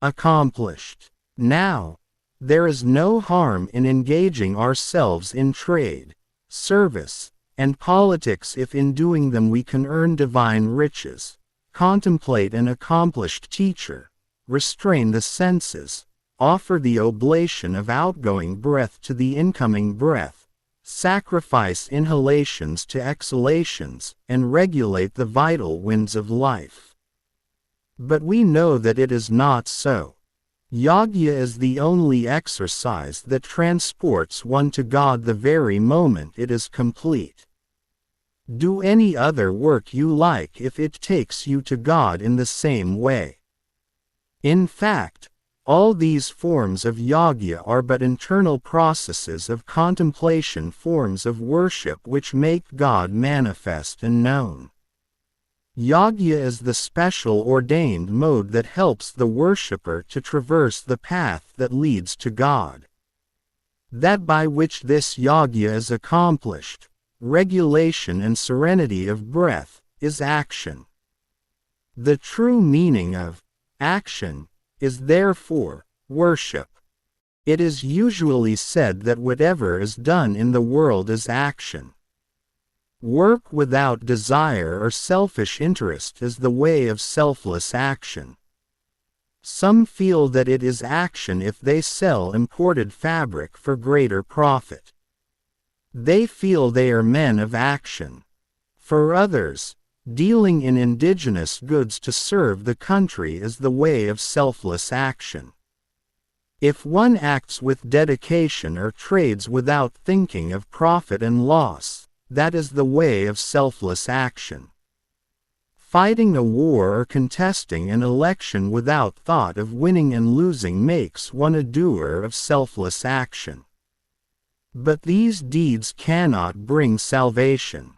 accomplished. Now, there is no harm in engaging ourselves in trade, service, and politics if in doing them we can earn divine riches, contemplate an accomplished teacher, restrain the senses, offer the oblation of outgoing breath to the incoming breath, sacrifice inhalations to exhalations, and regulate the vital winds of life. But we know that it is not so. Yajna is the only exercise that transports one to God the very moment it is complete. Do any other work you like if it takes you to God in the same way. In fact, all these forms of yajna are but internal processes of contemplation, forms of worship which make God manifest and known. Yajna is the special ordained mode that helps the worshipper to traverse the path that leads to God. That by which this yajna is accomplished, regulation and serenity of breath, is action. The true meaning of action is therefore worship. It is usually said that whatever is done in the world is action. Work without desire or selfish interest is the way of selfless action. Some feel that it is action if they sell imported fabric for greater profit. They feel they are men of action. For others, dealing in indigenous goods to serve the country is the way of selfless action. If one acts with dedication or trades without thinking of profit and loss, that is the way of selfless action. Fighting a war or contesting an election without thought of winning and losing makes one a doer of selfless action. But these deeds cannot bring salvation.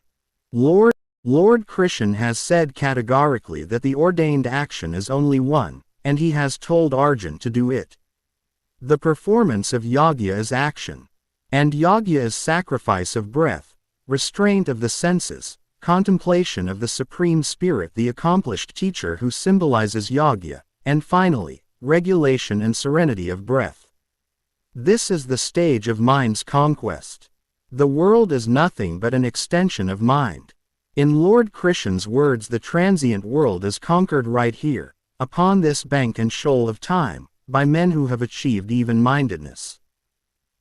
Lord Krishna has said categorically that the ordained action is only one, and he has told Arjuna to do it. The performance of yajna is action, and yajna is sacrifice of breath, restraint of the senses, contemplation of the Supreme Spirit, the accomplished teacher who symbolizes yajna, and finally, regulation and serenity of breath. This is the stage of mind's conquest. The world is nothing but an extension of mind. In Lord Krishna's words, the transient world is conquered right here, upon this bank and shoal of time, by men who have achieved even-mindedness.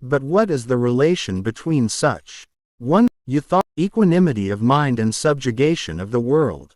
But what is the relation between such? One, you thought, equanimity of mind and subjugation of the world.